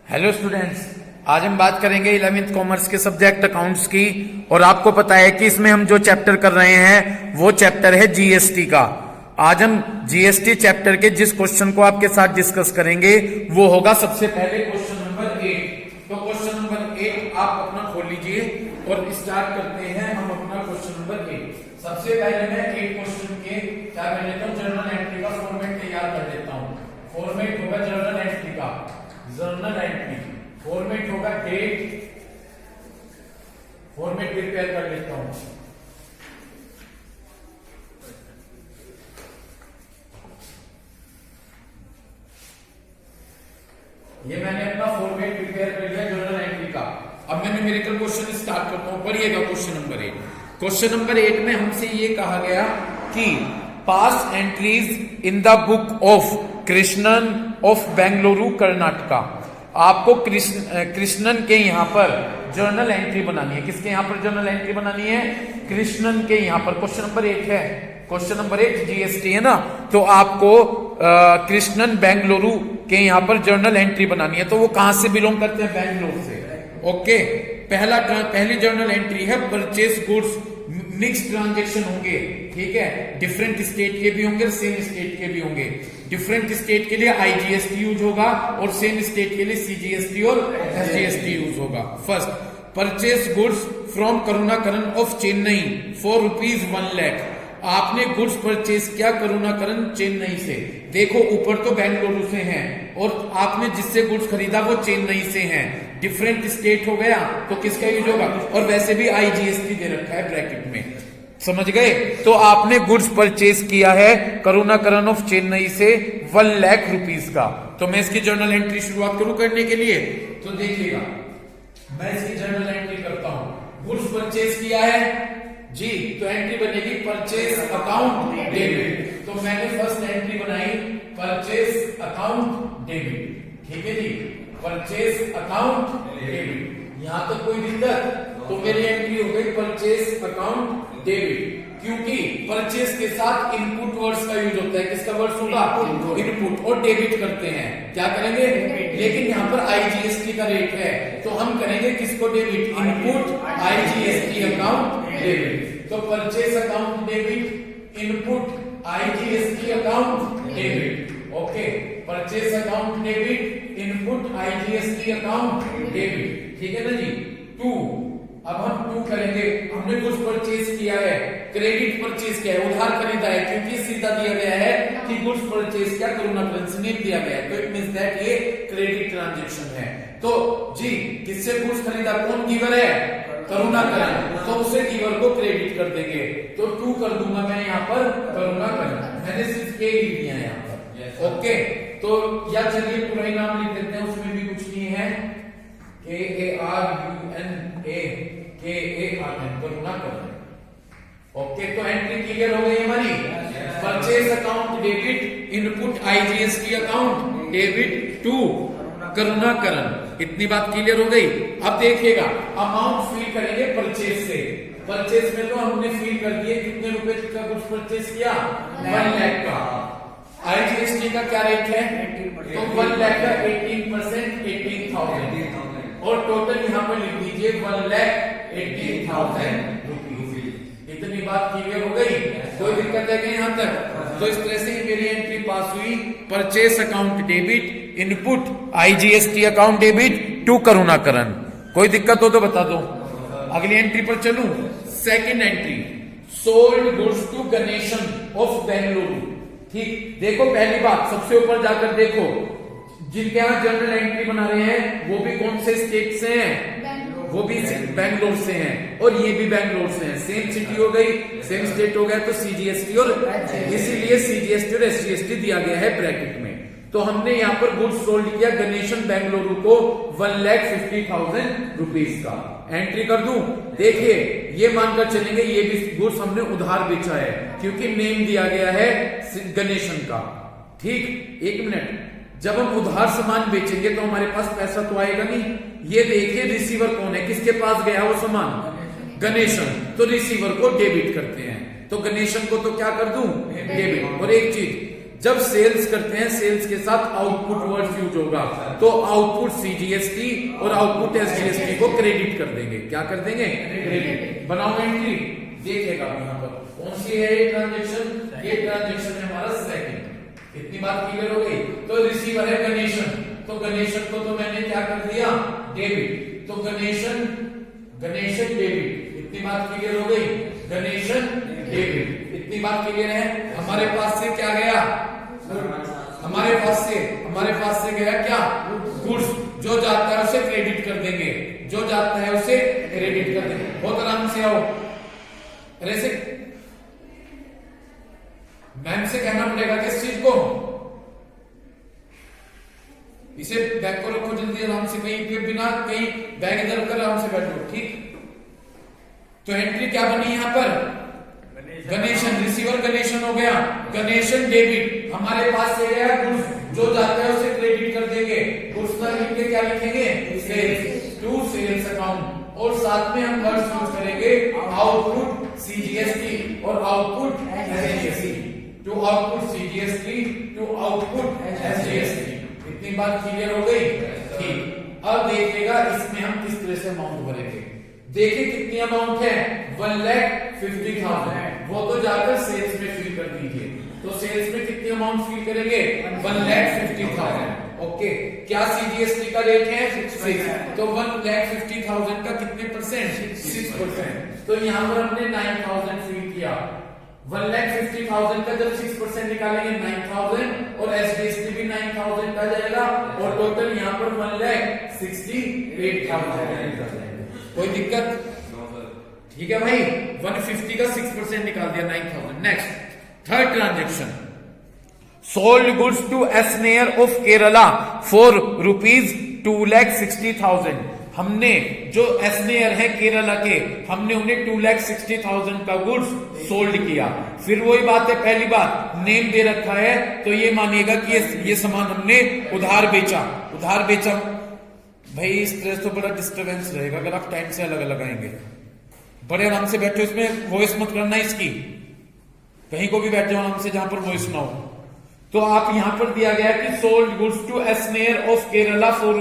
Hello students, आज हम बात करेंगे 11वीं कॉमर्स के सब्जेक्ट अकाउंट्स की। और आपको पता है कि इसमें हम जो चैप्टर कर रहे हैं वो चैप्टर है जीएसटी का। आज हम जीएसटी चैप्टर के जिस क्वेश्चन को आपके साथ डिस्कस करेंगे वो होगा सबसे पहले क्वेश्चन नंबर 8। तो क्वेश्चन नंबर 8 आप अपना खोल लीजिए और स्टार्ट करते हैं हम अपना क्वेश्चन नंबर 8। सबसे पहले मैं 8 क्वेश्चन के क्या कर लेता हूँ, जर्नल एंट्री का फॉर्मेट तैयार कर लेता हूँ। फॉर्मेट होगा जर्नल एंट्री का, जर्नल एंट्री फॉर्मेट होगा डेट, फॉर्मेट प्रिपेयर कर लेता हूं। ये मैंने अपना फॉर्मेट प्रिपेयर कर लिया जर्नल एंट्री का। अब मैं न्यूमेरिकल क्वेश्चन स्टार्ट करता हूं। पढ़िएगा क्वेश्चन नंबर 8। क्वेश्चन नंबर 8 में हमसे ये कहा गया कि pass entries in the book of Krishnan of Bengaluru Karnataka. आपको कृष्णन के यहाँ पर जर्नल एंट्री बनानी है। किसके यहाँ पर जर्नल एंट्री बनानी है? कृष्णन के यहाँ पर। क्वेश्चन नंबर 8 है, क्वेश्चन नंबर 8 जीएसटी है ना। तो आपको कृष्णन बेंगलुरु के यहाँ पर जर्नल एंट्री बनानी है। तो वो कहां से बिलोंग करते हैं? बेंगलुरु से। ओके, पहली जर्नल एंट्री है परचेस गुड्स, मिक्स ट्रांजेक्शन होंगे, ठीक है। डिफरेंट स्टेट के भी होंगे, सेम स्टेट के भी होंगे। डिफरेंट स्टेट के लिए आईजीएसटी यूज होगा और सेम स्टेट के लिए सीजीएसटी और एसजीएसटी यूज होगा। First, purchase goods from Karunakaran of Chennai for ₹1 lakh. आपने गुड्स परचेस किया करुणाकरण चेन्नई से। देखो ऊपर तो बेंगलुरु से हैं और आपने जिससे गुड्स खरीदा वो चेन्नई से हैं। डिफरेंट स्टेट हो गया तो किसका यूज होगा? और वैसे भी आईजीएसटी दे रखा है ब्रैकेट में, समझ गए। तो आपने गुड्स परचेस किया है करुणाकरण ऑफ चेन्नई से ₹1 लाख का। तो मैं इसकी जर्नल एंट्री शुरुआत करूं करने के लिए। तो देखिएगा मैं इसकी जर्नल एंट्री करता हूं। गुड्स परचेस किया है जी, तो एंट्री बनेगी परचेस अकाउंट डेबिट। तो मैंने फर्स्ट एंट्री बनाई परचेस अकाउंट डेबिट, ठीक है जी, परचेस अकाउंट डेबिट। यहां तक कोई दिक्कत? तो मेरी एंट्री हो गई परचेस अकाउंट डेबिट, क्योंकि परचेस के साथ इनपुट वर्ड्स का यूज होता है। किसका वर्ड्स होगा? इनपुट। और डेबिट करते हैं, क्या करेंगे? लेकिन यहाँ पर आईजीएसटी का रेट है तो हम करेंगे किसको डेबिट? Input IGST account debit. तो purchase account debit, input IGST account debit. Okay, purchase account debit, input IGST account debit, ठीक है ना जी। 2, अब हम 2 करेंगे। हमने कुछ परचेज किया है, क्रेडिट परचेज किया है, उधार खरीदा है, क्योंकि सीधा दिया गया है कि गुड्स परचेज क्या करुणाकरण से नेम दिया गया है। तो इट मींस दैट ये क्रेडिट ट्रांजैक्शन है। तो जी किससे गुड्स खरीदा? कौन गिवर है? करुणाकरण। तो उसे गिवर को क्रेडिट कर देंगे। तो 2 कर दूंगा मैं यहाँ पर करुणाकरण। मैंने सिर्फ के ही दिया है यहाँ पर। ओके, तो या चलिए पूरा ही नाम लिख देते हैं, उसमें भी कुछ नहीं है। KARUNA करुणाकरण। ओके, तो एंट्री क्लियर हो गई हमारी। Purchase account debit, input IGST account debit to Karunakaran. इतनी बात क्लियर हो गई। अब देखिएगा अमाउंट फिल करेंगे परचेस से। परचेस में तो हमने फिल कर दिए कितने रुपए का कुछ परचेस किया? 1 लाख का। आईजीएसटी का क्या रेट है? तो 1 लाख का 18% 18,000 और टोटल यहाँ पर लिख दीजिए 1,18,000 रुपीज। इतनी बात क्लियर हो गई? कोई दिक्कत है कि यहाँ तक? तो इस तरह से मेरी एंट्री पास हुई। Purchase account debit, input IGST account debit to Karunakaran. कोई दिक्कत हो तो बता दो। अगली एंट्री पर चलूं। Second entry, sold goods to Ganesan of Bengaluru. ठीक, देखो पहली बात सबसे ऊपर जाकर देखो, जिनके यहाँ जर्नल एंट्री बना रहे हैं वो भी कौन से स्टेट से हैं? वो भी बेंगलोर से हैं और ये भी बेंगलोर से हैं। सेम सिटी हो गई, सेम स्टेट हो गया, तो सीजीएसटी और इसीलिए सीजीएसटी और एसजीएसटी दिया गया है ब्रैकेट में। तो हमने यहाँ पर गुड्स सोल्ड किया गणेशन बेंगलुरु को 1,50,000 रुपीज का। एंट्री कर दूं? देखिए ये मानकर चलेंगे ये भी गुड्स हमने उधार बेचा है, क्योंकि नेम दिया गया है गणेशन का। ठीक, 1 मिनट। जब हम उधार सामान बेचेंगे तो हमारे पास पैसा तो आएगा नहीं। ये देखिए रिसीवर कौन है, किसके पास गया वो सामान? गणेशन। तो रिसीवर को डेबिट करते हैं। तो गणेशन को तो क्या कर दूं? डेबिट। और एक चीज, जब सेल्स करते हैं सेल्स के साथ आउटपुट वर्ड यूज होगा, तो आउटपुट सीजीएसटी और आउटपुट एसजीएसटी को क्रेडिट कर देंगे। क्या कर देंगे? क्रेडिट। बनाओ एंट्री, देखिएगा यहाँ पर कौन सी है ये ट्रांजेक्शन, ये ट्रांजेक्शन है हमारा सेकंड। इतनी बात क्लियर हो गई। तो रिसीवर है गणेशन, तो गणेशन को तो मैंने क्या कर दिया? डेबिट। तो गणेशन डेबिट। इतनी बात क्लियर हो गई, गणेशन डेबिट। इतनी बात क्लियर है। हमारे पास से क्या गया? हमारे पास से गया क्या? गुड्स। जो जाता है उसे क्रेडिट कर देंगे, जो जाता है उसे क्रेडिट कर देंगे। बहुत आराम से आओ। अरे से मैम से कहना पड़ेगा किस चीज को? इसे बैग को रखो जल्दी आराम से, कहीं पे बिना कहीं बैग इधर कर आराम से बैठो, ठीक। तो एंट्री क्या बनी यहां पर? गणेशन। रिसीवर गणेशन हो गया, गणेशन डेबिट। हमारे पास से गया गुड्स, जो जाता है उसे क्रेडिट कर देंगे। गुड्स ना लिख के क्या लिखेंगे? Sales to sales account. और साथ में हम वर्ड्स यूज करेंगे आउटपुट सीजीएसटी और output SGST. To output CGST to output SGST. इतनी बात क्लियर हो गई, ठीक। अब देखिएगा इसमें हम किस तरह से अमाउंट भरेंगे। देखिए कितनी अमाउंट है? 1,50,000। वो तो जाकर सेल्स में फिल कर दीजिए। तो सेल्स में कितनी अमाउंट फिल करेंगे? 1,50,000। ओके। क्या सीजीएसटी का रेट है? 6। तो 1,50,000 का कितने परसेंट? 6%। तो यहाँ पर हमने 9,000 फिल किया। 1,50,000 का जब 6% निकालेंगे 9,000 और एसजीएसटी भी 9,000 का जाएगा और टोटल यहाँ पर 1,68,000। कोई दिक्कत? ठीक है भाई। 150 का 6% निकाल दिया, 9,000। Next third transaction, sold goods to एसनेयर of Kerala for ₹2,60,000। हमने जो एसनेयर है केरला के, हमने उन्हें 2,60,000 का गुड्स सोल्ड किया। फिर वही बात है, पहली बात नेम दे रखा है, तो ये मानिएगा कि ये सामान हमने उधार बेचा। उधार बेचा भाई, इस तरह तो बड़ा डिस्टर्बेंस रहेगा अगर आप टाइम से अलग अलग आएंगे। बड़े आराम से बैठो, इसमें वॉइस मत करना इसकी, कहीं को भी बैठ जाओ आराम से जहां पर वॉइस ना हो। तो आप यहां पर दिया गया कि sold goods to एसनेयर of Kerala for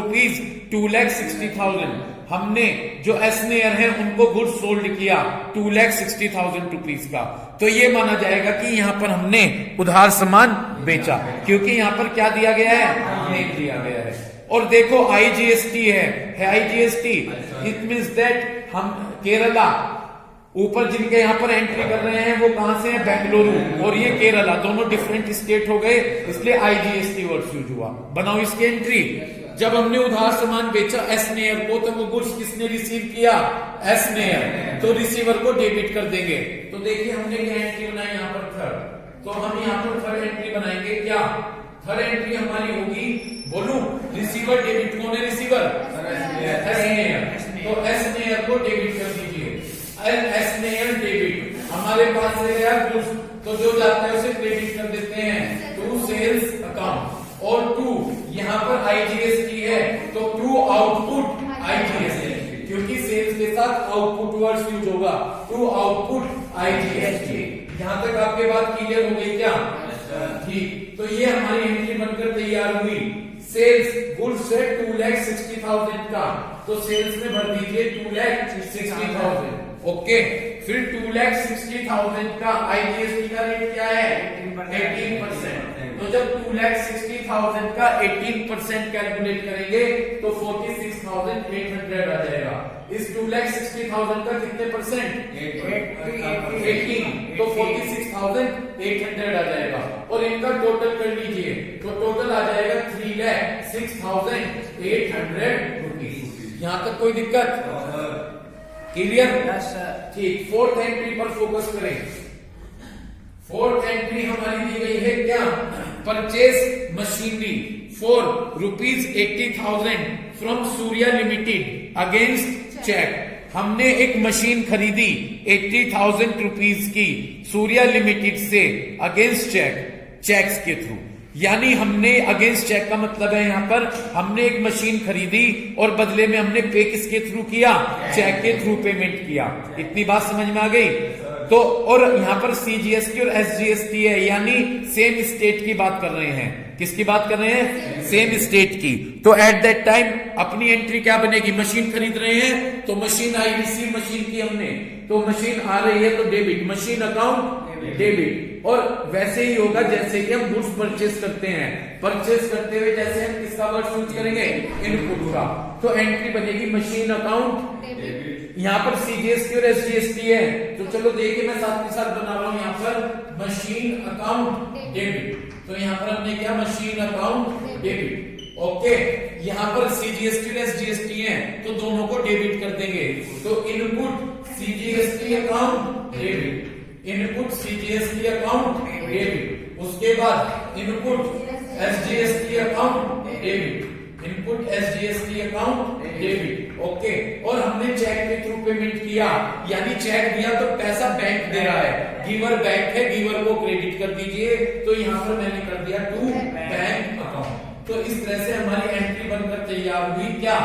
₹2,60,000। हमने जो एसनेयर है उनको गुड्स सोल्ड किया 2,60,000 का। तो ये माना जाएगा कि यहां पर हमने उधार सामान बेचा, क्योंकि यहां पर क्या दिया गया है? नेम दिया गया है। और देखो आईजीएसटी है आईजीएसटी। इट मींस दैट हम केरला, ऊपर जिनके यहाँ पर एंट्री कर रहे हैं वो कहां से है? बेंगलुरु। और ये केरला, दोनों डिफरेंट स्टेट हो गए, इसलिए आईजीएसटी वर्ड यूज हुआ। बनाओ इसकी एंट्री। जब हमने उधार सामान बेचा एसनेयर को, तो वो गुड्स किसने रिसीव किया? एसनेयर। तो रिसीवर को डेबिट कर देंगे। तो देखिए हमने क्या एंट्री बनाई यहाँ पर? थर्ड। तो हम यहाँ पर थर्ड एंट्री बनाएंगे। क्या थर्ड एंट्री हमारी होगी? बोलू, रिसीवर डेबिट। कौन है रिसीवर? एसनेयर। तो एसनेयर को डेबिट कर दीजिए। एसनेयर डेबिट। हमारे पास से गया गुड्स, तो जो जाता है उसे क्रेडिट कर देते हैं टू सेल्स अकाउंट। और टू यहाँ पर आईजीएसटी है, तो टू आउटपुट आईजीएसटी, क्योंकि सेल्स के साथ आउटपुट वर्ड्स यूज होगा। To output IGST. यहां तक आपके बात क्लियर हो गई क्या? ठीक। तो ये हमारी एंट्री बनकर तैयार हुई। सेल्स गुड्स है 2,60,000 का, तो सेल्स में भर दीजिए 2,60,000। ओके। फिर 2,60,000 का आईजीएसटी का रेट क्या है? 18%। तो जब 2,60,000 का 18% कैलकुलेट करेंगे तो 46,800 आ जाएगा। इस 2,60,000 का कितने परसेंट? 18। तो 46,800 आ जाएगा। और इनका टोटल कर लीजिए, तो टोटल आ जाएगा 3,06,800 यहाँ तक कोई दिक्कत? क्लियर? ठीक। फोर्थ एंट्री पर फोकस करें। फोर्थ एंट्री हमारी दी गई है क्या? Purchase machinery for ₹80,000 from Surya limited against cheque. हमने एक मशीन खरीदी 80,000 की सूर्या लिमिटेड से अगेंस्ट चेक्स के थ्रू। यानी हमने अगेंस्ट चेक का मतलब है यहां पर हमने एक मशीन खरीदी और बदले में हमने पे किसके थ्रू किया? चेक के थ्रू पेमेंट किया। इतनी बात समझ में आ गई? तो और यहाँ पर CGST और SGST है, यानी सेम स्टेट की बात कर रहे हैं। किसकी बात कर रहे हैं? सेम स्टेट की। तो एट दैट टाइम अपनी एंट्री क्या बनेगी? मशीन खरीद रहे हैं तो मशीन आई, रिसीव मशीन की हमने, तो मशीन आ रही है तो डेबिट, मशीन अकाउंट डेबिट। और वैसे ही होगा जैसे कि हम गुड्स परचेस करते हैं, परचेस करते हुए जैसे हम किसका वर्ड यूज करेंगे? इनपुट का। तो एंट्री बनेगी मशीन अकाउंट डेबिट। यहाँ पर CGST और SGST है, तो चलो देखिए मैं साथ के साथ बना रहा हूं यहाँ पर मशीन अकाउंट डेबिट। तो यहाँ पर हमने क्या? Machine account debit. ओके, यहाँ पर CGST और SGST है तो दोनों को डेबिट कर देंगे। तो input CGST account debit, input CGST account debit. उसके बाद input SGST account debit, input SGST account debit. Okay, और हमने चेक के थ्रू पेमेंट किया, यानी चेक दिया तो पैसा बैंक दे रहा है, गिवर बैंक है, गिवर को क्रेडिट कर दीजिए। तो यहाँ पर मैंने कर दिया टू बैंक अकाउंट। तो इस तरह से हमारी एंट्री बनकर तैयार हुई। क्या?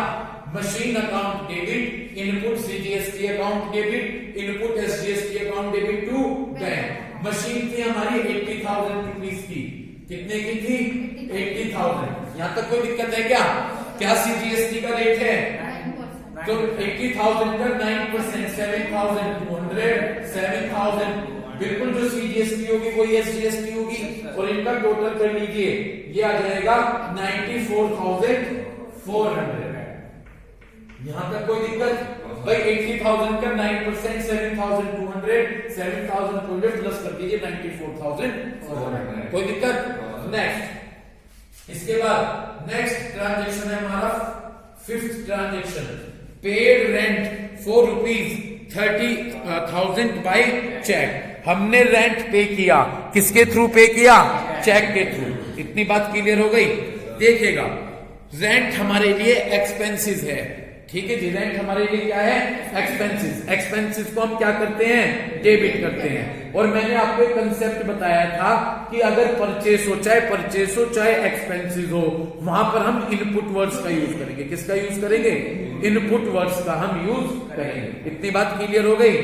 Machine account debit, input CGST account debit, input SGST account debit to bank. Machine थी हमारी 80,000 रुपीज की। कितने की थी? 80,000। यहाँ तक कोई दिक्कत है क्या? क्या CGST का रेट है? तो 80,000 का 9%, 7,200, 7,000। बिल्कुल जो CGST होगी वही SGST होगी, और इनका टोटल कर लीजिए, ये आ जाएगा 94,400। यहां तक कोई दिक्कत? भाई 80,000 का 9%, 7,200, 7,200 प्लस कर दीजिए 94,400। कोई दिक्कत? नेक्स्ट, इसके बाद नेक्स्ट ट्रांजेक्शन है हमारा 5th transaction, paid rent for ₹30,000 by cheque. हमने रेंट पे किया, किसके थ्रू पे किया? चेक के थ्रू। इतनी बात क्लियर हो गई? देखिएगा, रेंट हमारे लिए एक्सपेंसेस है, ठीक है जी। रेंट हमारे लिए क्या है? एक्सपेंसेस। एक्सपेंसेस को हम क्या करते हैं? डेबिट करते हैं। और मैंने आपको एक कंसेप्ट बताया था कि अगर परचेस हो, चाहे परचेस हो चाहे एक्सपेंसेस हो, वहां पर हम इनपुट वर्ड्स का यूज करेंगे। किसका यूज करेंगे? इनपुट वर्ड्स का हम यूज करेंगे। इतनी बात क्लियर हो गई?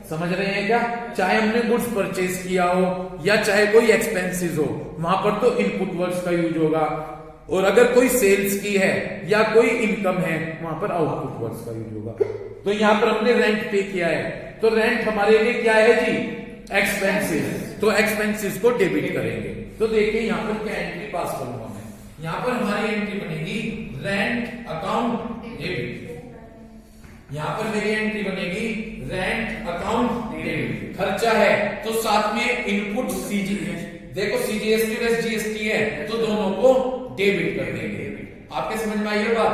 समझ रहे हैं क्या? चाहे हमने गुड्स परचेस किया हो या चाहे कोई एक्सपेंसेस हो, वहां पर तो इनपुट वर्ड्स का यूज होगा। और अगर कोई सेल्स की है या कोई इनकम है, वहां पर आउटपुट वर्ड्स का यूज होगा। तो यहां पर हमने रेंट पे किया है, तो रेंट हमारे लिए क्या है जी? एक्सपेंसेस। तो एक्सपेंसेस को डेबिट करेंगे। तो देखिए यहां पर क्या एंट्री पास करूंगा मैं। यहां पर हमारी एंट्री बनेगी रेंट अकाउंट डेबिट। यहां पर मेरी एंट्री बनेगी रेंट अकाउंट डेबिट। खर्चा है तो साथ में इनपुट देखो CGST और SGST है तो दोनों को डेबिट कर देंगे। आपके समझ में आई है बात?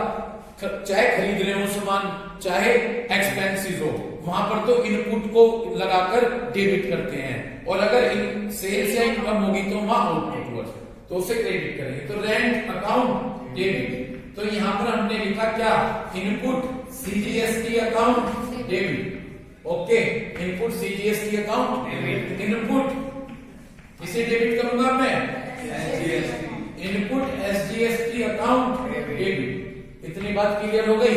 चाहे खरीद रहे हो सामान चाहे एक्सपेंसेस हो, वहां पर तो इनपुट को लगाकर डेबिट करते हैं, और अगर सेल्स या इनकम होगी तो वहां आउटपुट वर्ड, तो उसे क्रेडिट करेंगे। तो रेंट अकाउंट डेबिट। तो यहां पर हमने लिखा क्या? Input CGST account debit. Okay, input CGST account debit. Input इसे डेबिट करूंगा मैं, इनपुट SGST अकाउंट डेबिट। इतनी बात क्लियर हो गई?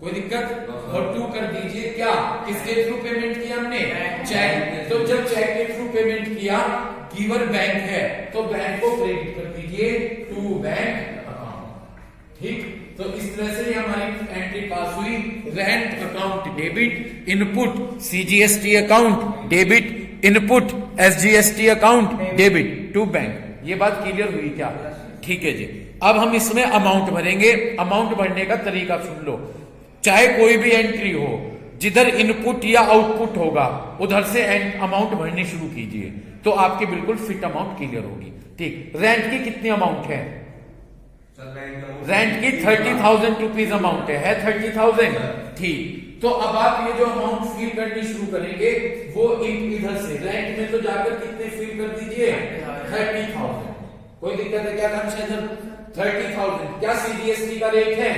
कोई दिक्कत? और टू कर दीजिए क्या? किसके थ्रू पेमेंट किया हमने? चेक। तो जब चेक के थ्रू पेमेंट किया, गिवर बैंक है तो बैंक को क्रेडिट कर दीजिए टू बैंक अकाउंट। ठीक, तो इस तरह से हमारी एंट्री पास हुई। Rent account debit, input CGST account debit, input SGST account debit to bank. ये बात क्लियर हुई क्या? ठीक है जी। अब हम इसमें अमाउंट भरेंगे। अमाउंट भरने का तरीका सुन लो। चाहे कोई भी एंट्री हो, जिधर इनपुट या आउटपुट होगा उधर से अमाउंट भरनी शुरू कीजिए, तो आपकी बिल्कुल फिट अमाउंट क्लियर होगी। ठीक, रेंट की कितनी अमाउंट है? रेंट की 30,000 रुपीज अमाउंट है 30,000। ठीक, तो अब आप ये जो अमाउंट फिल करनी शुरू करेंगे वो इधर से रेंट में तो जाकर कितने फिल कर दीजिए? 30,000। कोई दिक्कत है क्या? कंसेशन 30,000। क्या CGST का रेट है?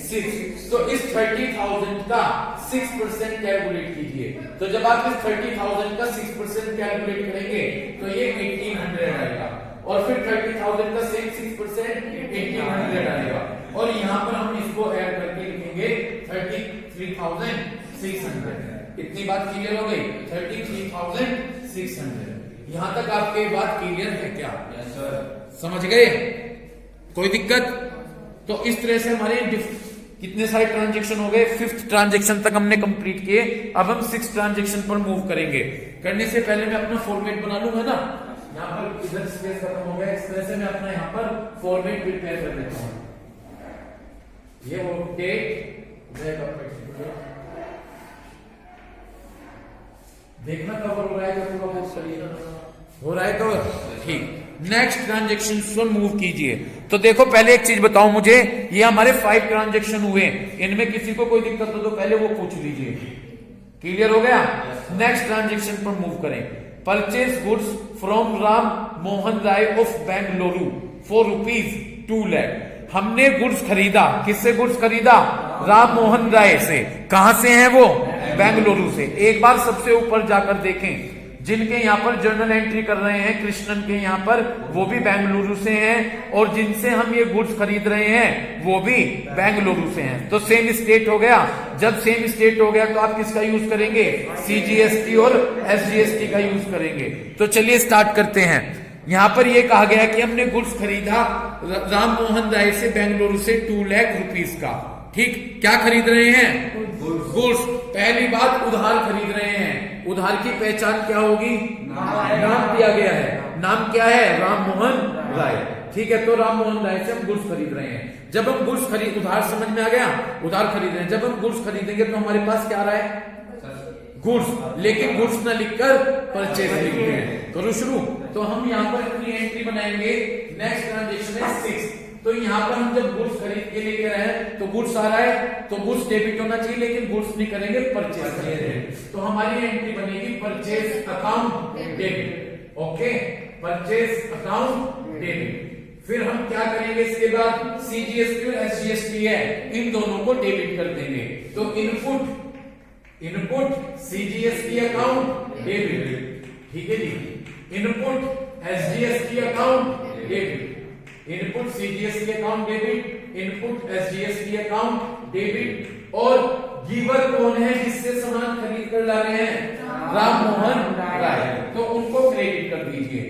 6। तो इस 30,000 का 6% कैलकुलेट कीजिए। तो जब आप इस 30,000 का 6% कैलकुलेट करेंगे तो ये 1,800 आएगा, और फिर 30,000 का 6% 1,800 आएगा, और यहां पर हम इसको ऐड करके लिखेंगे 33,600। इतनी बात क्लियर हो गई? 33,600। यहां तक आपके बात क्लियर है क्या? Yes sir. समझ गए? कोई दिक्कत? तो इस तरह से हमारे कितने सारे ट्रांजेक्शन हो गए? 5th ट्रांजेक्शन तक हमने कंप्लीट किए। अब हम 6th ट्रांजेक्शन पर मूव करेंगे। करने से पहले मैं अपना फॉर्मेट बना लूंगा ना, यहाँ पर इधर स्पेस खत्म हो गया, इस तरह से मैं अपना यहाँ पर फॉर्मेट प्रिपेयर कर देता हूँ। ये वो डेट देखना कवर हो रहा है, हो रहा है कवर? ठीक। नेक्स्ट ट्रांजेक्शन पर मूव कीजिए। तो देखो पहले एक चीज बताओ मुझे, ये हमारे 5 ट्रांजेक्शन हुए, इनमें किसी को कोई दिक्कत हो तो पहले वो पूछ लीजिए। क्लियर हो गया? नेक्स्ट ट्रांजेक्शन पर मूव करें। Purchase goods from Ram Mohan Rai of Bengaluru for ₹2 lakh. हमने गुड्स खरीदा। किससे गुड्स खरीदा? राम मोहन राय से। कहां से हैं वो? बेंगलुरु से। एक बार सबसे ऊपर जाकर देखें, जिनके यहाँ पर जर्नल एंट्री कर रहे हैं कृष्णन के यहाँ पर, वो भी बेंगलुरु से हैं, और जिनसे हम ये गुड्स खरीद रहे हैं वो भी बेंगलुरु से हैं। तो सेम स्टेट हो गया। जब सेम स्टेट हो गया तो आप किसका यूज करेंगे? CGST और SGST का यूज करेंगे। तो चलिए स्टार्ट करते हैं। यहाँ पर ये कहा गया कि हमने गुड्स खरीदा राम मोहन राय से बेंगलुरु से ₹2 लाख का। ठीक। क्या खरीद रहे हैं? गुड्स। पहली बात, उधार खरीद रहे हैं। उधार की पहचान क्या होगी? नाम दिया गया है। नाम क्या है? राम मोहन राय। ठीक है, तो राम मोहन राय से हम गुड्स खरीद रहे हैं। जब हम गुड्स खरीद, उधार समझ में आ गया? उधार खरीद रहे हैं। जब हम गुड्स खरीदेंगे तो हमारे पास क्या आ रहा है? गुड्स। लेकिन गुड्स ना लिखकर परचेज लिखते हैं। करो शुरू। तो हम यहाँ पर अपनी एंट्री बनाएंगे। नेक्स्ट ट्रांजेक्शन है 6। तो यहाँ पर हम जब गुड्स खरीद के लेके रहे हैं तो गुड्स आ रहा है, तो गुड्स डेबिट होना चाहिए, लेकिन गुड्स नहीं करेंगे, परचेज करेंगे। तो हमारी एंट्री बनेगी purchase account debit. Okay, purchase account debit. फिर हम क्या करेंगे इसके बाद? CGST और SGST है, इन दोनों को डेबिट कर देंगे। तो इनपुट CGST अकाउंट डेबिट। ठीक है जी। Input SGST account debit. Input CGST account debit, input SGST account debit. और गिवर कौन है जिससे सामान खरीद कर ला रहे हैं? राम मोहन राय। तो उनको क्रेडिट कर दीजिए।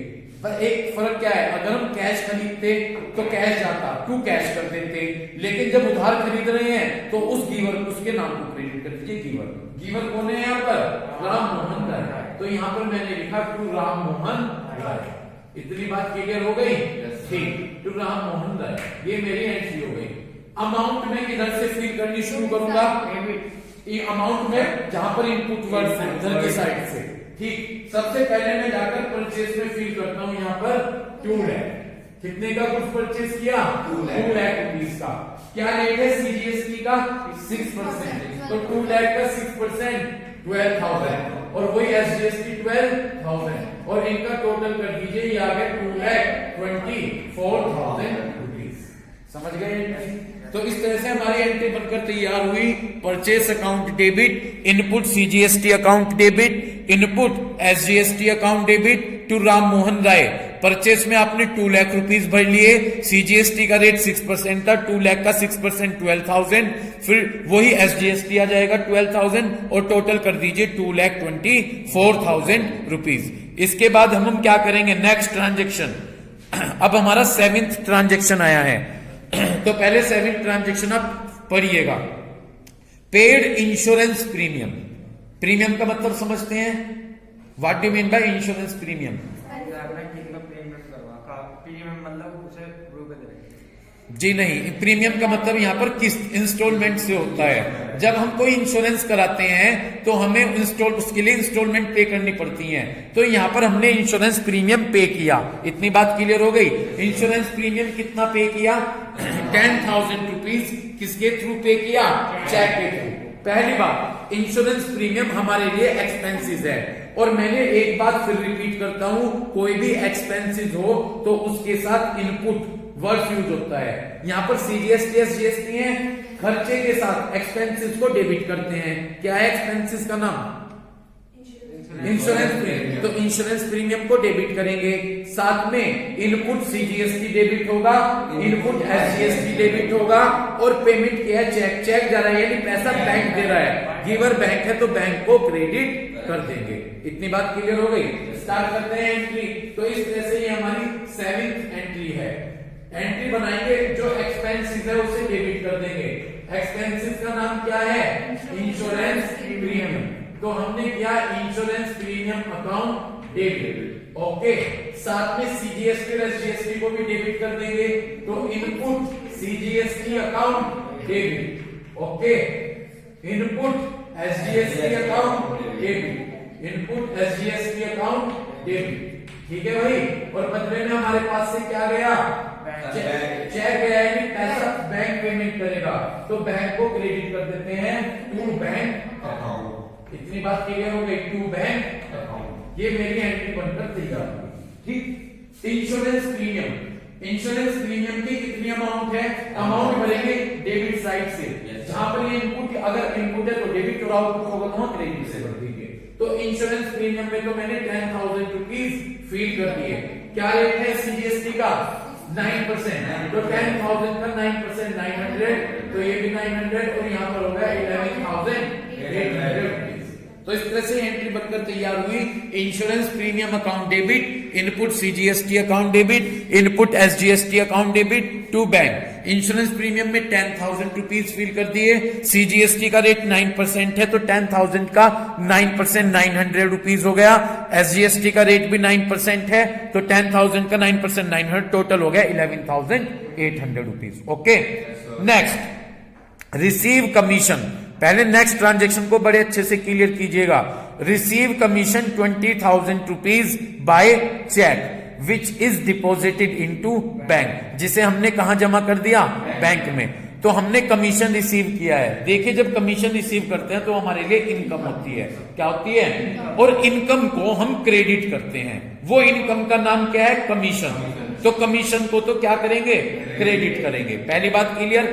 पर एक फर्क क्या है, अगर हम कैश खरीदते तो कैश जाता, टू कैश कर देते, लेकिन जब उधार खरीद रहे हैं तो उस गिवर, उसके नाम को क्रेडिट कर दीजिए। गिवर कौन है यहाँ पर? राम मोहन राय। तो यहाँ पर मैंने लिखा टू राम मोहन राय। इतनी बात क्लियर हो गई? ठीक। टू राम मोहन राय, ये मेरी एंट्री हो गई। अमाउंट में इधर से फिल करनी शुरू करूंगा। ये अमाउंट में जहां पर इनपुट वर्ड्स हैं इधर की साइड से। ठीक। सबसे पहले मैं जाकर परचेज में फिल करता हूं यहाँ पर 2 लाख। कितने का कुछ परचेज किया? 2 लाख रुपीज का। क्या रेट है CGST का? 6%। तो 2 लाख का 6% 12,000, और वही SGST 12,000, और इनका टोटल कर दीजिए, ये आ गया 2,24,000 रुपीज। समझ गए? तो इस तरह से हमारी एंट्री बनकर तैयार हुई। Purchase account debit, input CGST account debit, input SGST account debit to Ram Mohan Rai. Purchase में आपने 2 लाख रुपीज भर लिए, CGST का रेट 6% था, 2 लाख का 6% 12,000, फिर वही SGST आ जाएगा 12,000, और टोटल कर दीजिए 2,24,000 रुपीज। इसके बाद हम क्या करेंगे? Next transaction. अब हमारा 7th ट्रांजेक्शन आया है। तो पहले 7th ट्रांजेक्शन आप पढ़िएगा। Paid insurance premium. प्रीमियम का मतलब समझते हैं? What do mean by insurance premium? जी नहीं, प्रीमियम का मतलब यहाँ पर किस इंस्टॉलमेंट से होता है। जब हम कोई इंश्योरेंस कराते हैं तो हमें उसके लिए इंस्टॉलमेंट पे करनी पड़ती हैं। तो यहाँ पर हमने इंश्योरेंस प्रीमियम पे किया। इतनी बात क्लियर हो गई? इंश्योरेंस प्रीमियम कितना पे किया? 10,000 रुपीज। किसके थ्रू पे किया? चेक के थ्रू। पहली बात, इंश्योरेंस प्रीमियम हमारे लिए एक्सपेंसिव है, और मैंने एक बात फिर रिपीट करता हूं, कोई भी एक्सपेंसिव हो तो उसके साथ इनपुट वर्ड्स यूज होता है। यहाँ पर CGST SGST है, खर्चे के साथ एक्सपेंसेस को डेबिट करते हैं। क्या है एक्सपेंसेस का नाम? इंश्योरेंस प्रीमियम, तो इंश्योरेंस प्रीमियम को डेबिट करेंगे, साथ में इनपुट सीजीएसटी डेबिट होगा, इनपुट एसजीएसटी डेबिट होगा, और पेमेंट किया है चेक, चेक जा रहा है यानी पैसा बैंक दे रहा है, गिवर बैंक है तो बैंक को क्रेडिट कर देंगे। इतनी बात क्लियर हो गई। स्टार्ट करते हैं एंट्री। तो इस तरह से ये हमारी 7th एंट्री है। एंट्री बनाएंगे, जो एक्सपेंसेस है उसे डेबिट कर देंगे। एक्सपेंसेस का नाम क्या है? Insurance premium. तो हमने किया insurance premium account debit, okay. साथ में सीजीएसटी और एसजीएसटी को भी डेबिट कर देंगे, तो input CGST account debit, okay. Input SGST account debit, input SGST account debit, ठीक है भाई। और बदले में हमारे पास से क्या गया? चेक गया है कि पैसा बैंक पेमेंट करेगा, तो बैंक को क्रेडिट कर देते हैं टू बैंक अकाउंट। इतनी बात क्लियर हो गई, टू बैंक अकाउंट। ये मेरी एंट्री बनकर तैयार हुई, ठीक। इंश्योरेंस प्रीमियम, इंश्योरेंस प्रीमियम की कितनी अमाउंट है? अमाउंट भरेंगे डेबिट साइड से, जहां पर ये इनपुट, अगर इनपुट है तो डेबिट और आउटपुट होगा तो क्रेडिट से भर देंगे। तो इंश्योरेंस प्रीमियम में तो मैंने 10,000 रुपीज फील कर दिए। क्या रेट है सीजीएसटी का? 9%, तो 10,000 का 9% 900, तो ये भी 900 और यहाँ पर होगा 11,800। तो इस तरह से एंट्री बनकर तैयार हुई। Insurance premium account debit, input CGST account debit, input SGST account debit to bank. Insurance premium में 10,000 रुपीज फील कर दिए। सीजीएसटी का रेट 9% है, तो 10,000 का 9% 900 रुपीज हो गया। एसजीएसटी का रेट भी 9% है, तो 10,000 का 9% 900, टोटल हो गया 11,800 rupees, okay. Next, receive commission. पहले नेक्स्ट ट्रांजेक्शन को बड़े अच्छे से क्लियर कीजिएगा। Receive commission 20,000 rupees by cheque which is deposited into bank, जिसे हमने कहां जमा कर दिया? बैंक में। तो हमने कमीशन रिसीव किया है। देखिए, जब कमीशन रिसीव करते हैं तो हमारे लिए इनकम होती है। क्या होती है? और इनकम को हम क्रेडिट करते हैं। वो इनकम का नाम क्या है? कमीशन। तो कमीशन को तो क्या करेंगे? क्रेडिट करेंगे। पहली बात क्लियर,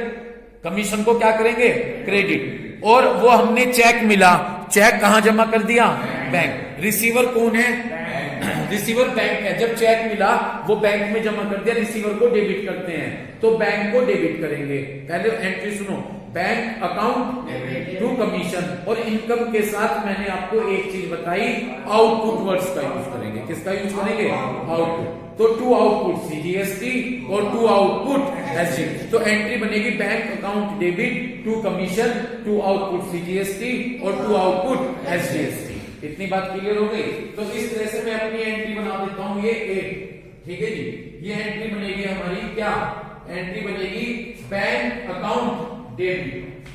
कमीशन को क्या करेंगे? क्रेडिट। और वो हमने चेक मिला, चेक कहां जमा कर दिया? बैंक। रिसीवर कौन है? रिसीवर बैंक है। जब चेक मिला वो बैंक में जमा कर दिया, रिसीवर को डेबिट करते हैं, तो बैंक को डेबिट करेंगे। पहले एंट्री सुनो, बैंक अकाउंट टू कमीशन, और इनकम के साथ मैंने आपको एक चीज बताई, आउटपुट वर्ड्स का यूज करेंगे। किसका यूज करेंगे? आउटपुट। तो टू आउटपुट सीजीएसटी और टू आउटपुट एसजीएसटी। तो एंट्री बनेगी bank account debit to commission, to output CGST और टू आउटपुट एसजीएसटी। इतनी बात क्लियर हो गई। तो इस तरह से मैं अपनी एंट्री बना देता हूं, ये 8, ठीक है जी। ये एंट्री बनेगी हमारी क्या? एंट्री बनेगी bank account debit,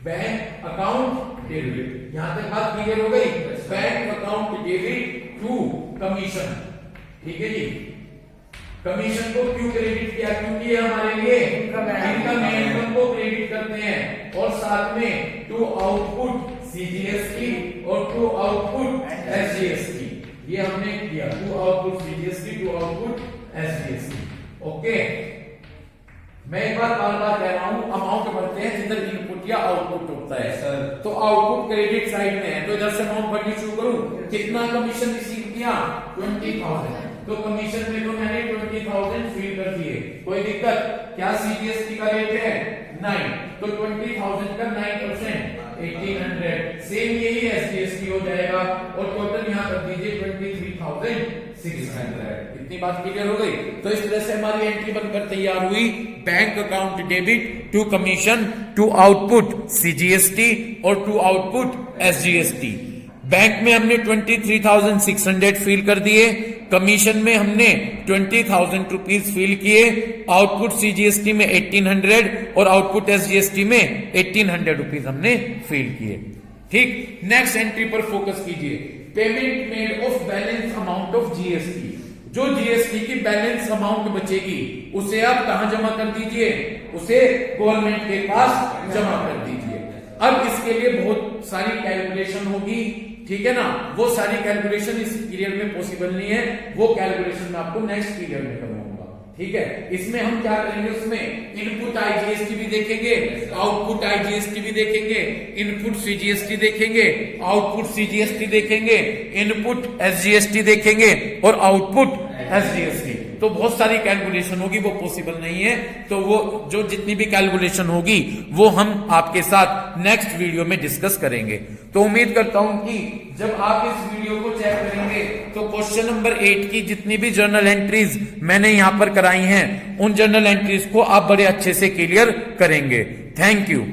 bank account debit. यहां तक बात क्लियर हो गई। Bank account debit to commission, ठीक है जी। कमीशन को क्यों क्रेडिट किया? क्योंकि ये हमारे लिए इनकम को क्रेडिट करते हैं। और साथ में टू आउटपुट सीजीएसटी और टू आउटपुट एसजीएसटी, ये हमने किया। To output CGST, to output SGST, okay. मैं एक बार बार कह रहा हूं, अमाउंट भरते हैं जिधर इनपुट या आउटपुट होता है सर। तो आउटपुट क्रेडिट साइड में है, तो इधर से अमाउंट भरनी शुरू करूं। कितना कमीशन रिसीव किया? 20,000। तो कमीशन में तो मैंने 20,000 फील कर दिए, कोई दिक्कत? क्या सीजीएसटी का रेट है? 9, तो 20,000 का 9% 1,800। सेम यही एसजीएसटी हो जाएगा, और टोटल यहाँ कर दीजिए 23,600। इतनी बात क्लियर हो गई। तो इस तरह से हमारी एंट्री बनकर तैयार हुई। Bank account debit to commission, to output CGST और टू आउटपुट एसजीएसटी। बैंक में हमने 23,600 फील कर दिए, कमीशन में हमने 20,000 रुपीज फील किए, आउटपुट सीजीएसटी में 1,800 और आउटपुट एसजीएसटी में 1,800 रुपीज हमने फील किए, ठीक। नेक्स्ट एंट्री पर फोकस कीजिए। Payment made of balance amount of GST. जो जीएसटी की बैलेंस अमाउंट बचेगी उसे आप कहां जमा कर दीजिए? उसे गवर्नमेंट के पास जमा कर दीजिए। अब इसके लिए बहुत सारी कैलकुलेशन होगी, ठीक है ना। वो सारी कैलकुलेशन इस पीरियड में पॉसिबल नहीं है, वो कैलकुलेशन मैं आपको नेक्स्ट पीरियड में करवाऊंगा, ठीक है, इसमें हम क्या करेंगे, उसमें इनपुट आईजीएसटी भी देखेंगे, आउटपुट आईजीएसटी भी देखेंगे, इनपुट सीजीएसटी देखेंगे, आउटपुट सीजीएसटी देखेंगे, इनपुट एसजीएसटी देखेंगे और आउटपुट एसजीएसटी। तो बहुत सारी कैलकुलेशन होगी, वो पॉसिबल नहीं है। तो वो जो जितनी भी कैलकुलेशन होगी वो हम आपके साथ नेक्स्ट वीडियो में डिस्कस करेंगे। तो उम्मीद करता हूं कि जब आप इस वीडियो को चेक करेंगे तो क्वेश्चन नंबर 8 की जितनी भी जर्नल एंट्रीज मैंने यहां पर कराई हैं, उन जर्नल एंट्रीज को आप बड़े अच्छे से क्लियर करेंगे। Thank you.